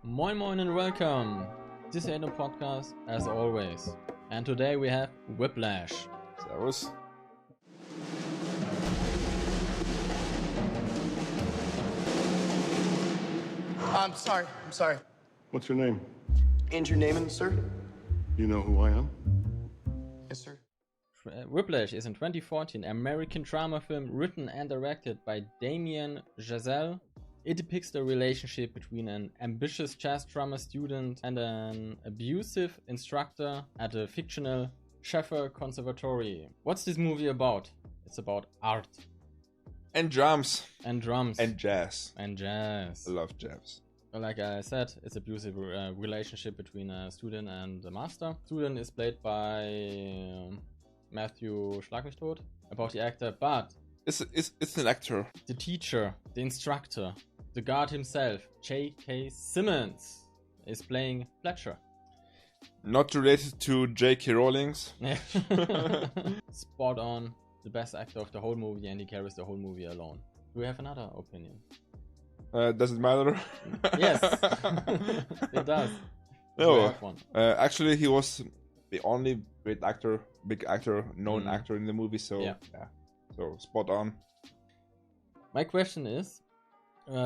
Moin Moin and welcome. This is a podcast as always. And today we have Whiplash. Servus. I'm sorry. What's your name? And your name, sir? You know who I am? Yes, sir. Whiplash is a 2014 American drama film written and directed by Damien Chazelle. It depicts the relationship between an ambitious jazz drama student and an abusive instructor at a fictional Shaffer Conservatory. What's this movie about? It's about art. And drums. And drums. And jazz. And jazz. I love jazz. Like I said, it's abusive relationship between a student and a master. Student is played by Matthew Schlag mich tot, about the actor, but It's an actor. the teacher, the instructor, the god himself, J.K. Simmons, is playing Fletcher. Not related to J.K. Rowling's. Spot on, the best actor of the whole movie, and he carries the whole movie alone. Do we have another opinion? Does it matter? Yes, it does. Do we No. have one? Actually, he was the only great actor, big actor, known Mm. actor in the movie. So Yeah. So spot on. My question is,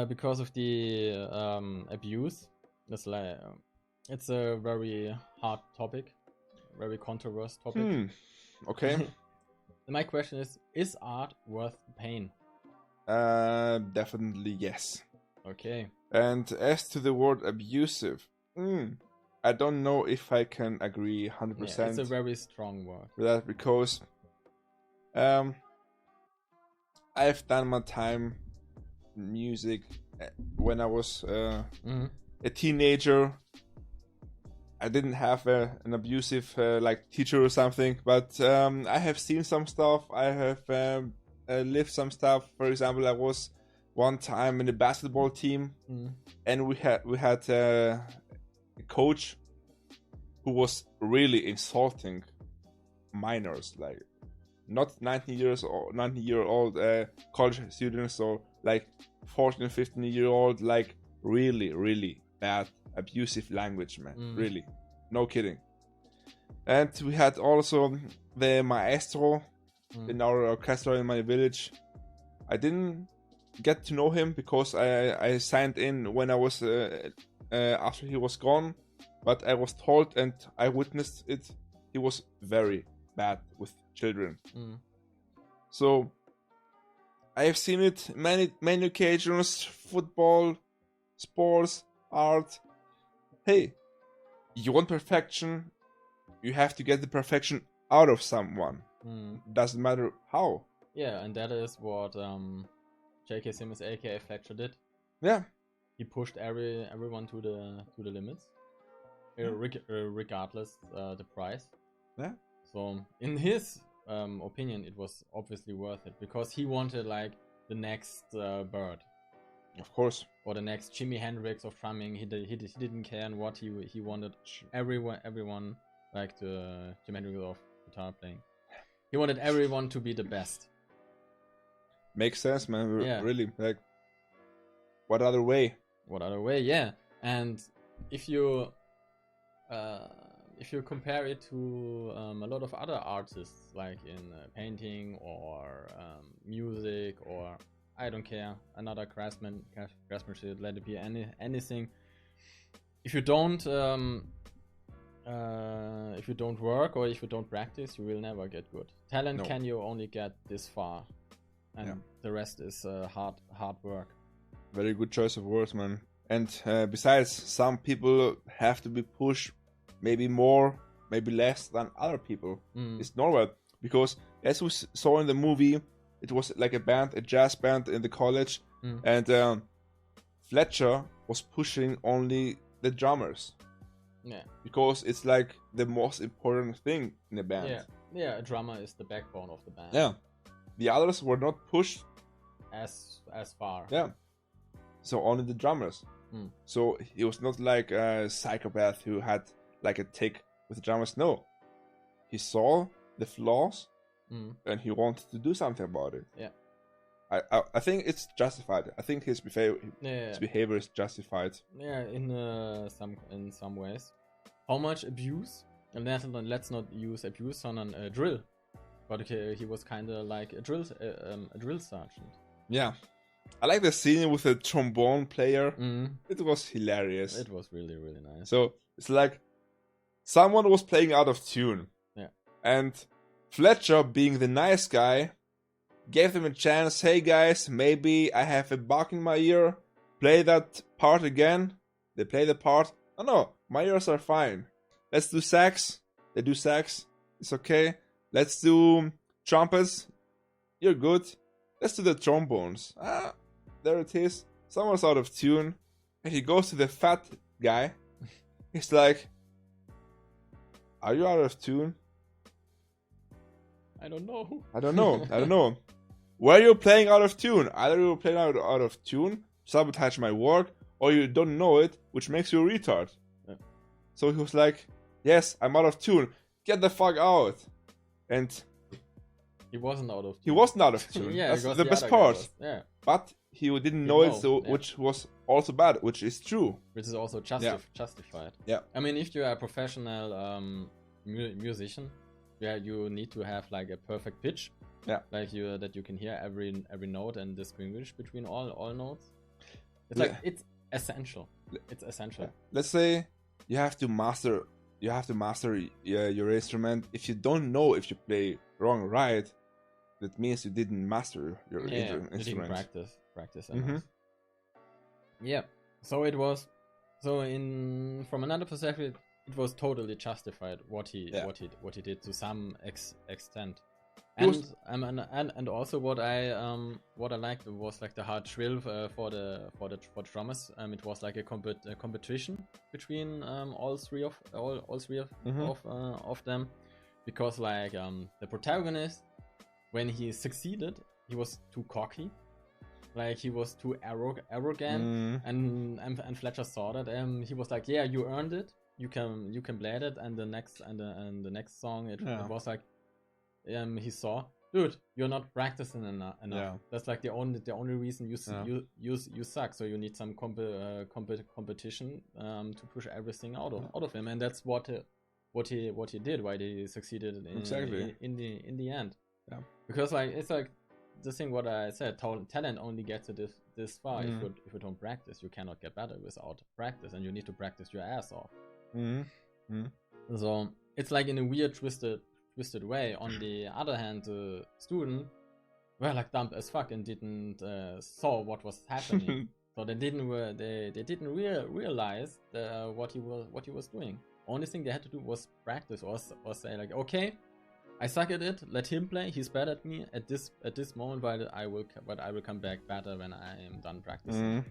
because of the abuse, it's a very hard topic, very controversial topic. Okay. My question is art worth the pain? Definitely yes. Okay. And as to the word abusive, I don't know if I can agree 100%. Yeah, it's a very strong word. with that because I've done my time in music when I was a teenager. I didn't have an abusive like teacher or something, but I have seen some stuff. I have lived some stuff. For example, I was one time in the basketball team, and we had a coach who was really insulting minors, like not 19-year-old college students, or like 14, 15-year-old, like really bad abusive language, man. Really, no kidding. And we had also the Maestro in our orchestra in my village. I didn't get to know him because I signed in when I was after he was gone, but I was told and I witnessed it. He was very bad with children. So I have seen it many occasions. Football, sports, art. Hey, you want perfection, you have to get the perfection out of someone. Doesn't matter how. Yeah, and that is what J.K. Simmons, aka Fletcher, did. Yeah. He pushed everyone to the limits, regardless the price. Yeah. So in his opinion, it was obviously worth it because he wanted like the next Bird, Of course. or the next Jimi Hendrix of drumming. He didn't care on what he wanted. Everyone like the Jimi Hendrix of guitar playing. He wanted everyone to be the best. Makes sense, man. Yeah. Really, like, what other way? What other way? Yeah. And if you compare it to a lot of other artists, like in painting or music, or I don't care, another craftsmanship, let it be anything. If you don't work or if you don't practice, you will never get good. Talent No. can you only get this far, and the rest is hard work. Very good choice of words, man. And besides, some people have to be pushed maybe more, maybe less than other people. It's normal because as we saw in the movie, it was like a jazz band in the college, and Fletcher was pushing only the drummers. Yeah. Because it's like the most important thing in a band. Yeah, a drummer is the backbone of the band. Yeah. The others were not pushed. As far. Yeah. So only the drummers. So he was not like a psychopath who had like a tick with the drummers. No. He saw the flaws and he wanted to do something about it. Yeah. I think it's justified. I think his behavior is justified. Yeah, in some ways. How much abuse? And let's not use abuse on a drill, but he was kind of like a drill sergeant. Yeah, I like the scene with the trombone player. It was hilarious. It was really, really nice. So it's like someone was playing out of tune. Yeah. And Fletcher, being the nice guy, gave them a chance. Hey guys, maybe I have a bug in my ear. Play that part again. They play the part. Oh no, my ears are fine. Let's do sax. They do sax. It's okay. Let's do trumpets. You're good. Let's do the trombones. There it is. Someone's out of tune. And he goes to the fat guy. He's like, are you out of tune? I don't know. I don't know. Were you playing out of tune? Either you were playing out of tune, sabotage my work, or you don't know it, which makes you a retard. Yeah. So he was like, yes, I'm out of tune. Get the fuck out. And he wasn't out of tune. He wasn't out of tune. Yeah, that's the best part. Yeah. But he didn't know it, so which was also bad, which is true. Which is also justified. Yeah. I mean, if you're a professional musician, you need to have like a perfect pitch. Yeah. Like that you can hear every note and distinguish between all notes. It's like it's essential. It's essential. Yeah. Let's say you have to master your instrument. If you don't know if you play wrong or right, that means you didn't master your instrument. You didn't practice enough. Yeah. So it was. So from another perspective, it was totally justified what he did to some extent. And also what I liked was like the hard drill for the drummers. It was like a competition between all three of them, because like the protagonist, when he succeeded, he was too cocky, like he was too arrogant, and Fletcher saw that, he was like, yeah, you earned it, you can play it, and the next song it was like, he saw, dude, you're not practicing enough. Yeah. That's like the only reason you suck. So you need some competition to push everything out of him, and that's what he did. Why he succeeded in the end. Yeah. Because like it's like the thing what I said. Talent only gets to this far. If you don't practice, you cannot get better without practice, and you need to practice your ass off. So it's like in a weird twisted way. On the other hand, the student were like dumb as fuck and didn't saw what was happening. So they didn't realize what he was doing. Only thing they had to do was practice or say like, okay, I suck at it. Let him play. He's better at me at this moment, but I will come back better when I am done practicing.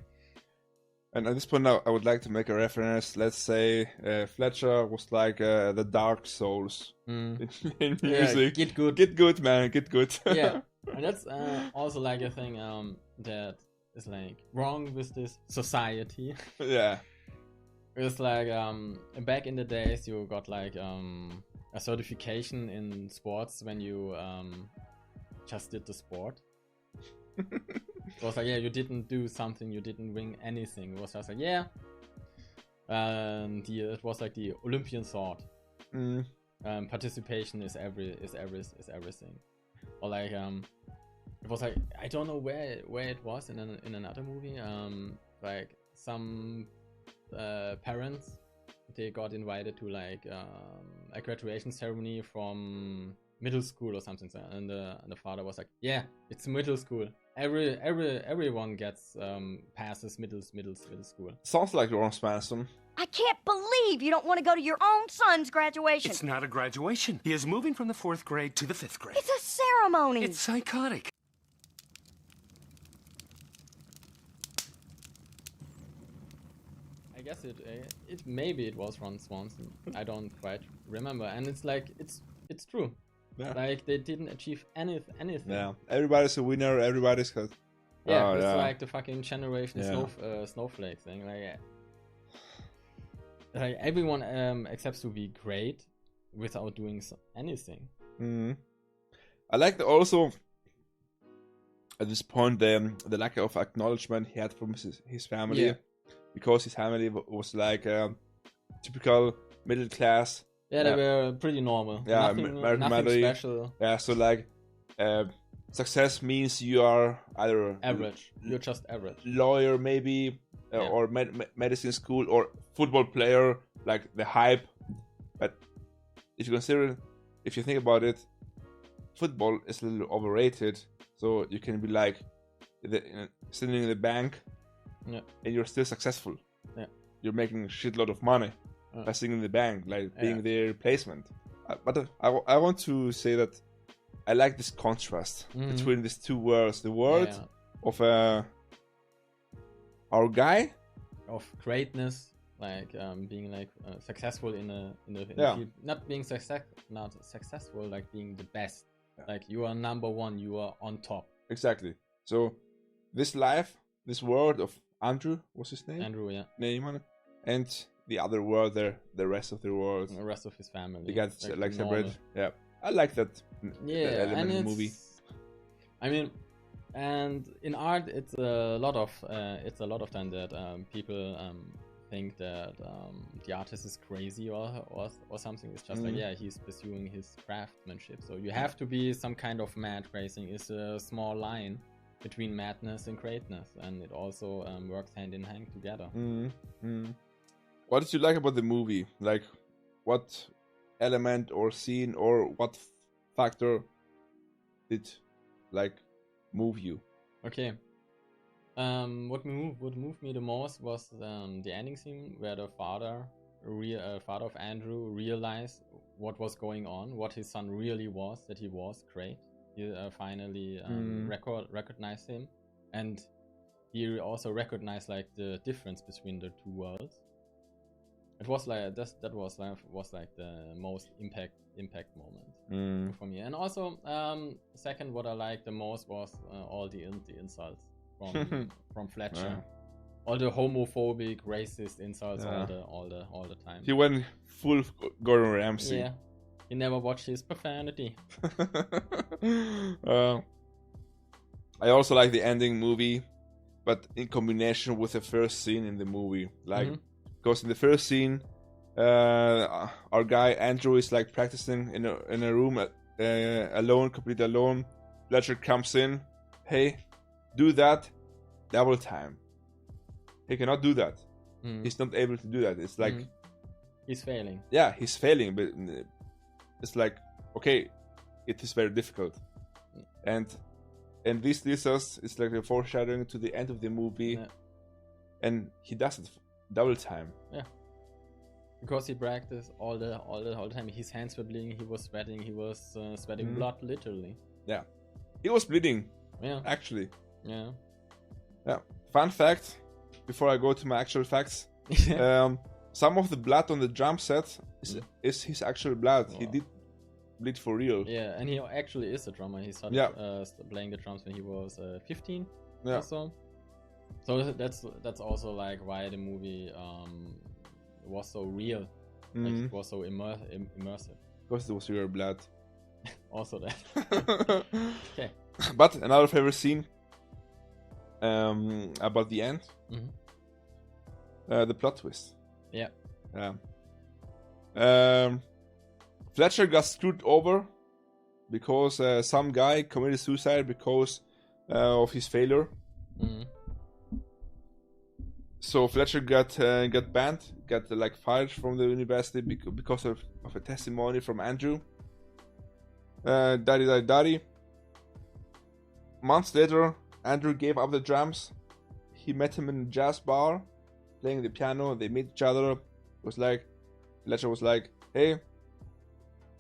And at this point now, I would like to make a reference. Let's say Fletcher was like the Dark Souls in music. Get good. Get good, man. Get good. Yeah. And that's also like a thing that is like wrong with this society. Yeah. It's like back in the days you got like a certification in sports when you just did the sport. It was like, yeah, you didn't do something, you didn't win anything. It was just like, yeah. It was like the Olympian thought. Participation is everything. Or like it was like, I don't know where it was in another movie. Like some parents, they got invited to like a graduation ceremony from middle school or something, and the father was like, yeah, it's middle school. Everyone gets passes middle school. Sounds like Lawrence Manson. I can't believe you don't want to go to your own son's graduation. It's not a graduation. He is moving from the 4th grade to the 5th grade. It's a ceremony. It's psychotic. I guess maybe it was Ron Swanson. I don't quite remember, and it's like it's true. Yeah. Like they didn't achieve anything. Yeah, everybody's a winner. Everybody's got. Yeah, it's like the fucking generation snowflake thing. Like everyone accepts to be great without doing anything. I like at this point the lack of acknowledgement he had from his family, because his family was like typical middle class. Yeah, they were pretty normal. Yeah, nothing special. Yeah, so like success means you are either average. You're just average. Lawyer maybe, or medicine school, or football player, like the hype. But if you think about it, football is a little overrated. So you can be like sitting in the bank, and you're still successful. Yeah, you're making a shitload of money by sitting in the bank, like being the replacement. But I want to say that I like this contrast between these two worlds. The world of our guy of greatness, like being like successful in the field. Not being successful, like being the best. Like you are number one, you are on top. Exactly. So this life, this world of Andrew, what's his name? Andrew, yeah. Name, and the other world, the rest of the world, the rest of his family. They got like separate. Yeah, I like that. Yeah, element and in the movie. I mean, and in art, it's a lot of time that people think that the artist is crazy or something. It's just like he's pursuing his craftsmanship. So you have to be some kind of mad. Racing is a small line between madness and greatness, and it also works hand in hand together. What did you like about the movie? Like, what element or scene or what factor did like move you? Okay. What moved me the most was the ending scene where the father of Andrew realized what was going on, what his son really was, that he was great. He finally recognized him, and he also recognized like the difference between the two worlds. It was like that was like the most impact moment for me. And also, second, what I liked the most was all the insults from Fletcher, all the homophobic, racist insults all the time. He went full Gordon Ramsay. Yeah, he never watched his profanity. I also like the ending movie, but in combination with the first scene in the movie, like. Because in the first scene, our guy Andrew is like practicing in a room alone, completely alone. Fletcher comes in, hey, do that double time. He cannot do that. He's not able to do that. It's like he's failing. Yeah, he's failing, but it's like okay, it is very difficult, and this leads us. It's like a foreshadowing to the end of the movie, and he does it. Double time. Yeah. Because he practiced all the time. His hands were bleeding. He was sweating. He was sweating blood, literally. Yeah. He was bleeding. Yeah. Actually. Yeah. Yeah. Fun fact. Before I go to my actual facts, some of the blood on the drum set is his actual blood. Wow. He did bleed for real. Yeah, and he actually is a drummer. He started playing the drums when he was 15 or so. So that's also like why the movie was so real, like it was so immersive. Because it was your blood. Also that. Okay. But another favorite scene about the end, the plot twist. Yeah. Fletcher got screwed over because some guy committed suicide because of his failure. So Fletcher got banned, got like fired from the university because of a testimony from Andrew. Daddy. Months later, Andrew gave up the drums. He met him in a jazz bar, playing the piano. They meet each other. Fletcher was like, "Hey,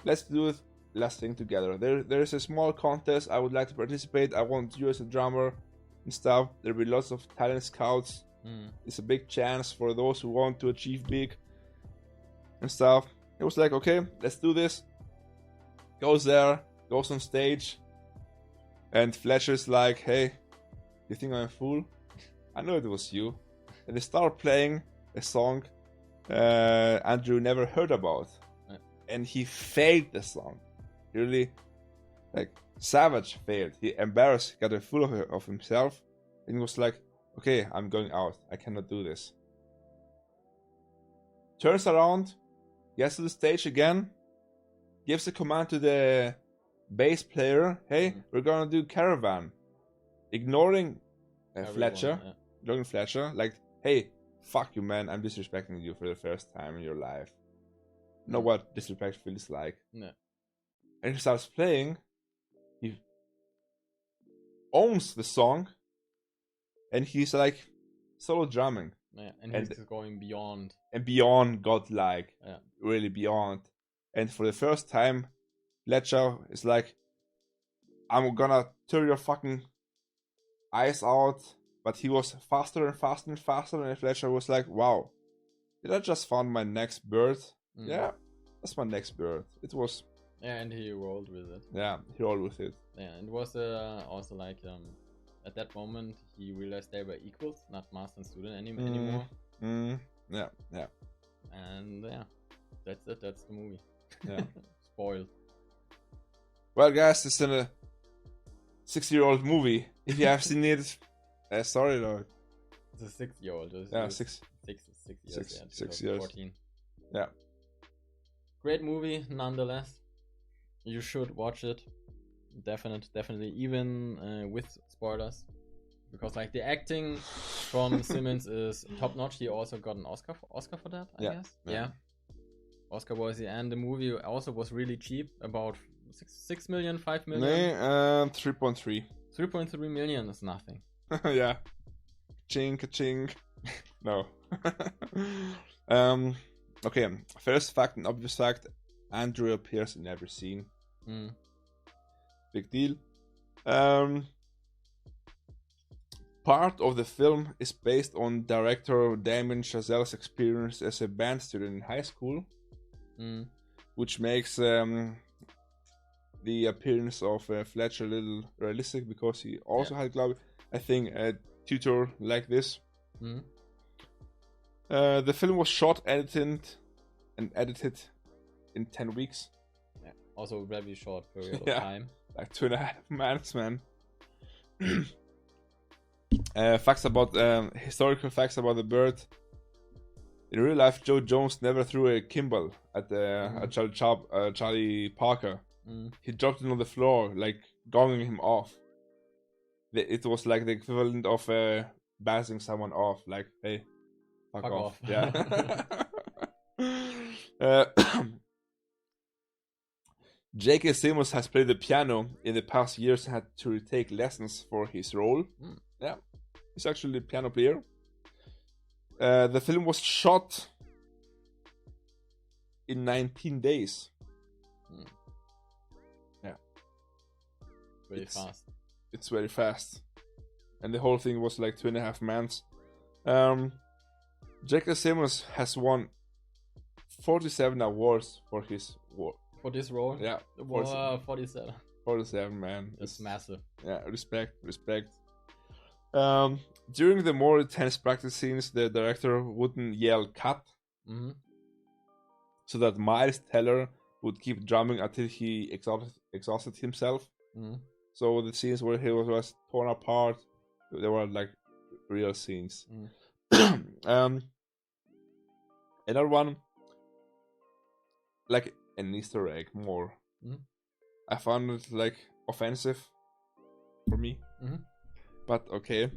let's do it last thing together. There is a small contest. I would like to participate. I want you as a drummer and stuff. There'll be lots of talent scouts. It's a big chance for those who want to achieve big and stuff." It was like, okay, let's do this. Goes there, goes on stage, and Fletcher's like, "Hey, you think I'm a fool? I know it was you." And they start playing a song Andrew never heard about, and he failed the song. Really, like Savage failed. He embarrassed, got full of himself, and was like, okay, I'm going out. I cannot do this. Turns around, gets to the stage again, gives a command to the bass player, hey, we're gonna do Caravan. Ignoring Fletcher, like, hey, fuck you, man, I'm disrespecting you for the first time in your life. Know what disrespect feels like. No. And he starts playing, he owns the song, and he's like solo drumming. Yeah, and he's going beyond. And beyond godlike. Yeah. Really beyond. And for the first time, Fletcher is like, I'm gonna tear your fucking eyes out. But he was faster and faster and faster, and Fletcher was like, wow, did I just found my next bird? Yeah, that's my next bird. It was... Yeah, and he rolled with it. Yeah, he rolled with it. Yeah, and it was also like, at that moment, he realized they were equals, not master and student anymore. Yeah, yeah. And yeah, that's it, that's the movie. Yeah. Spoiled. Well, guys, it's a 6-year-old movie. If you have seen it... sorry, Lord. It's a 6-year-old. Yeah, 6 years. 6 years. 14. Yeah. Great movie, nonetheless. You should watch it. Definitely. Even with spoilers. Because like the acting from Simmons is top notch. He also got an Oscar for that, I guess. Yeah. Oscar worthy, and the movie also was really cheap, about 6 million, 5 million. 3.3. 3.3 million is nothing. Yeah. Ching. No. Okay. First fact and obvious fact: Andrew appears in every scene. Big deal. Part of the film is based on director Damien Chazelle's experience as a band student in high school, which makes the appearance of Fletcher a little realistic, because he also had, I think, a tutor like this. The film was shot, edited in 10 weeks. Yeah. Also a very short period of time. Like 2.5 months, man. Historical facts about the bird. In real life, Joe Jones never threw a Kimball at Charlie Parker. He dropped it on the floor, like gonging him off. It was like the equivalent of bassing someone off, like, hey, fuck off. Yeah. J.K. Simmons has played the piano in the past years and had to retake lessons for his role. Yeah, he's actually a piano player. The film was shot in 19 days. Yeah. It's very fast. And the whole thing was like 2.5 months. J.K. Simmons has won 47 awards for his work. For this role? Yeah. 47. 47, man. It's massive. Yeah, respect. During the more intense practice scenes, the director wouldn't yell cut, so that Miles Teller would keep drumming until he exhausted himself. So the scenes where he was torn apart, they were like real scenes. Another one, like an Easter egg more. I found it like offensive for me, but okay.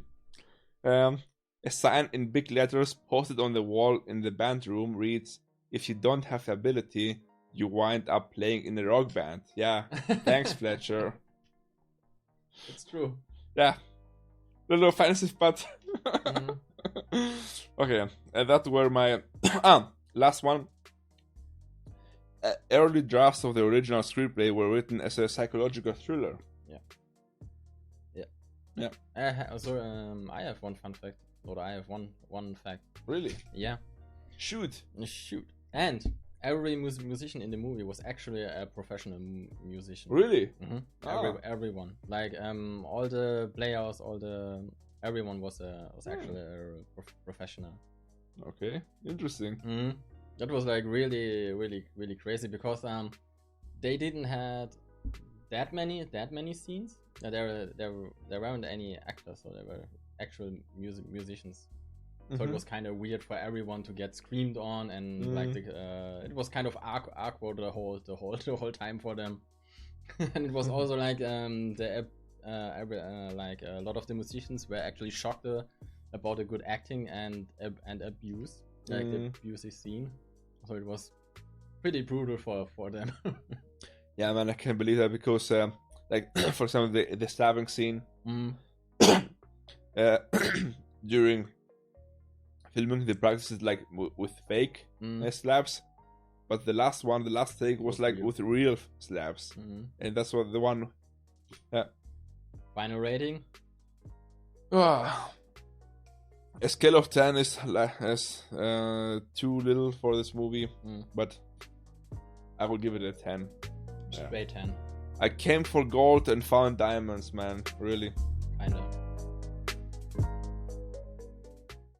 A sign in big letters posted on the wall in the band room reads, "If you don't have the ability, you wind up playing in a rock band." Yeah, thanks, Fletcher. It's true. Yeah, a little offensive, but okay. That were my last one. Early drafts of the original screenplay were written as a psychological thriller. Yeah. I have one fun fact, or I have one fact. Really? Yeah. Shoot. And every musician in the movie was actually a professional musician. Really? Everyone, like all the players, everyone was actually a professional. Okay, interesting. That was like really crazy, because they didn't had that many scenes. There weren't any actors, so there were actual musicians. So it was kind of weird for everyone to get screamed on, and like it was kind of awkward the whole time for them. And it was also like like a lot of the musicians were actually shocked about the good acting and abuse, like the abusive scene. So it was pretty brutal for them. Yeah, man, I can't believe that because like for example the stabbing scene during filming, they practiced like with fake slabs, but the last take was like with real slabs, and that's what the one. Final rating. A scale of 10 is too little for this movie, but I will give it a 10. Straight 10. I came for gold and found diamonds, man. Really.